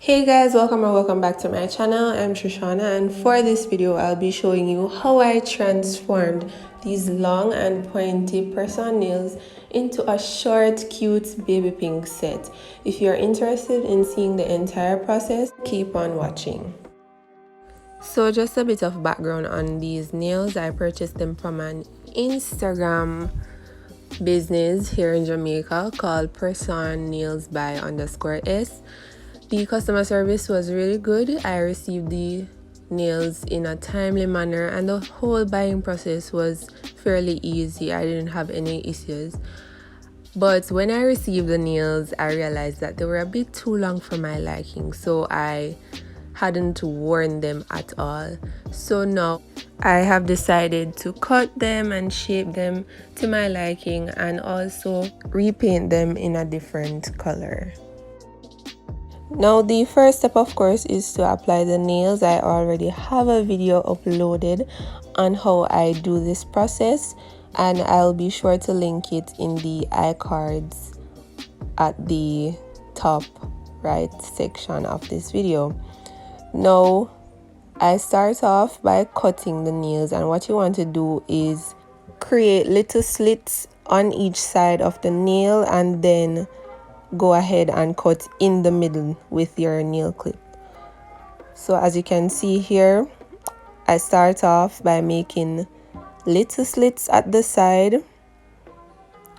Hey guys, welcome or welcome back to my channel. I'm Trishauna, and for this video I'll be showing you how I transformed these long and pointy press-on nails into a short cute baby pink set. If you're interested in seeing the entire process, keep on watching. So just a bit of background on these nails. I purchased them from an Instagram business here in Jamaica called Press-On Nails by _S. The customer service was really good. I received the nails in a timely manner and the whole buying process was fairly easy. I didn't have any issues. But when I received the nails, I realized that they were a bit too long for my liking, so I hadn't worn them at all. So now I have decided to cut them and shape them to my liking and also repaint them in a different color. Now the first step, of course, is to apply the nails. I already have a video uploaded on how I do this process, and I'll be sure to link it in the iCards at the top right section of this video. Now I start off by cutting the nails, and what you want to do is create little slits on each side of the nail and then go ahead and cut in the middle with your nail clip. So as you can see here, I start off by making little slits at the side,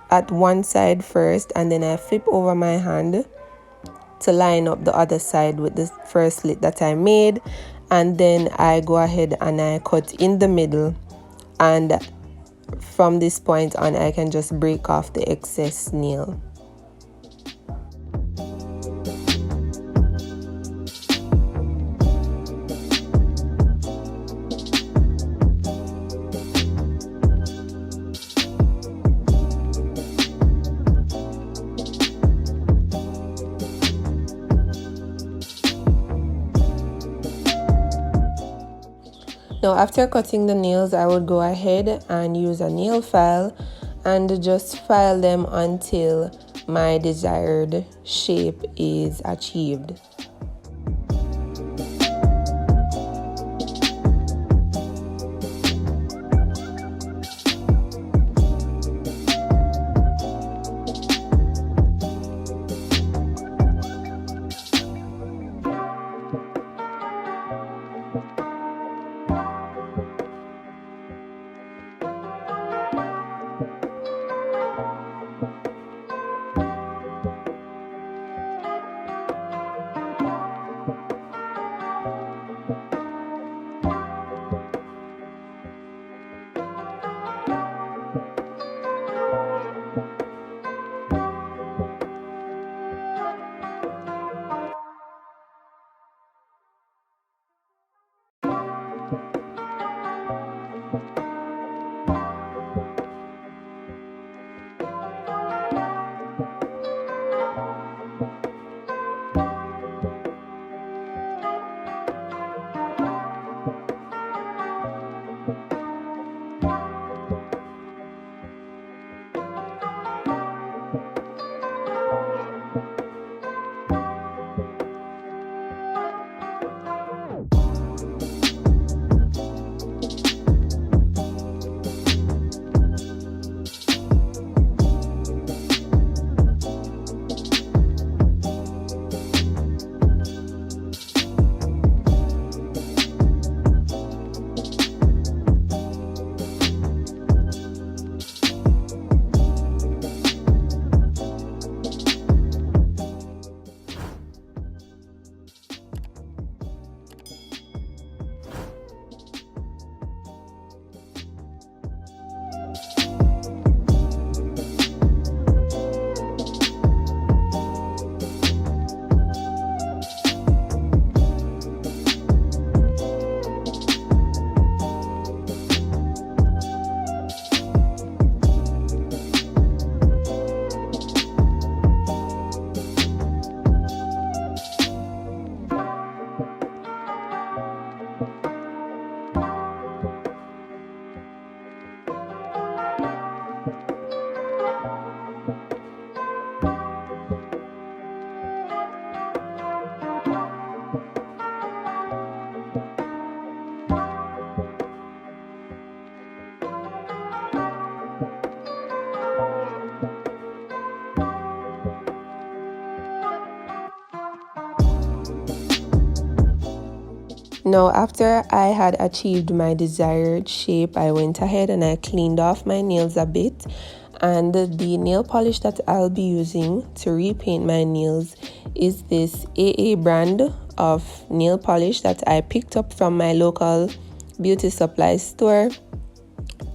at one side first, and then I flip over my hand to line up the other side with the first slit that I made, and then I go ahead and I cut in the middle, and from this point on I can just break off the excess nail. Now after cutting the nails, I would go ahead and use a nail file and just file them until my desired shape is achieved. Now, after I had achieved my desired shape, I went ahead and I cleaned off my nails a bit. And the nail polish that I'll be using to repaint my nails is this AA brand of nail polish that I picked up from my local beauty supply store.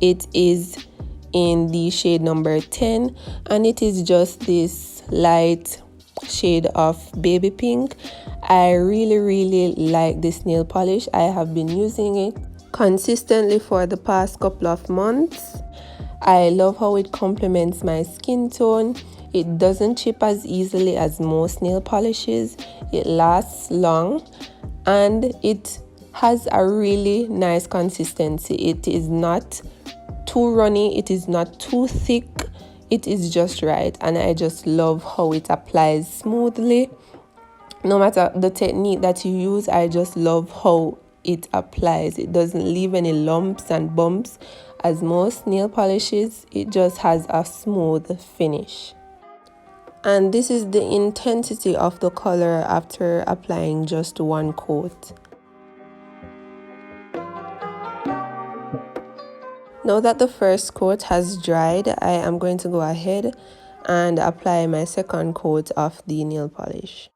It is in the shade number 10, and it is just this light shade of baby pink. I really like this nail polish. I have been using it consistently for the past couple of months. I love how it complements my skin tone. It doesn't chip as easily as most nail polishes. It lasts long and it has a really nice consistency. It is not too runny, it is not too thick, it is just right, and I just love how it applies smoothly. No matter the technique that you use, I just love how it applies. It doesn't leave any lumps and bumps as most nail polishes. It just has a smooth finish. And this is the intensity of the color after applying just one coat. Now that the first coat has dried, I am going to go ahead and apply my second coat of the nail polish.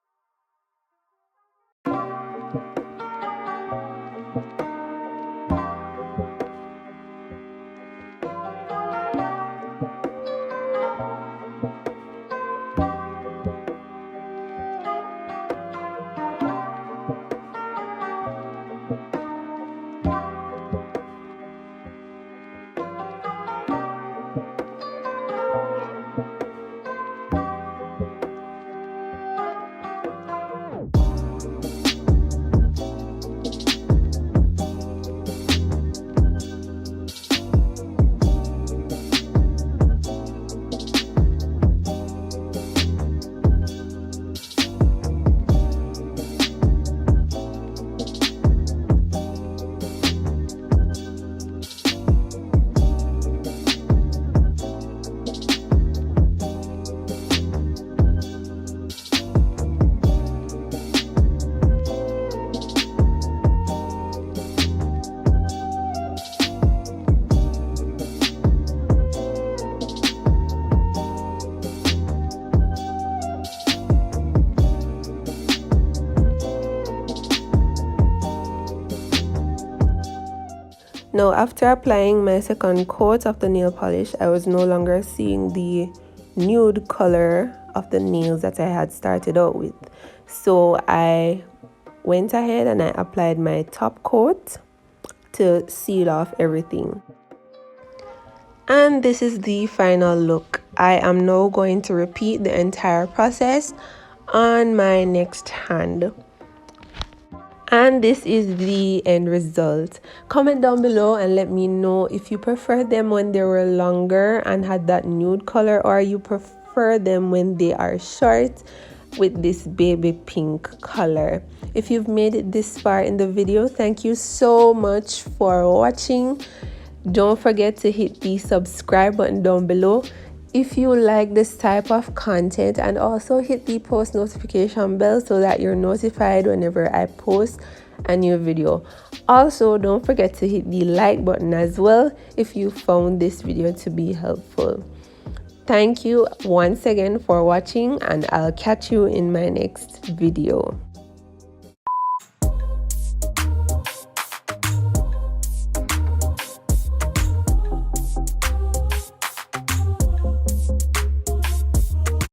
Now, after applying my second coat of the nail polish, I was no longer seeing the nude color of the nails that I had started out with. So I went ahead and I applied my top coat to seal off everything. And this is the final look. I am now going to repeat the entire process on my next hand. And this is the end result. Comment down below and let me know if you prefer them when they were longer and had that nude color, or you prefer them when they are short with this baby pink color. If you've made it this far in the video, thank you so much for watching. Don't forget to hit the subscribe button down below if you like this type of content, and also hit the post notification bell so that you're notified whenever I post a new video. Also, don't forget to hit the like button as well if you found this video to be helpful. Thank you once again for watching, and I'll catch you in my next video.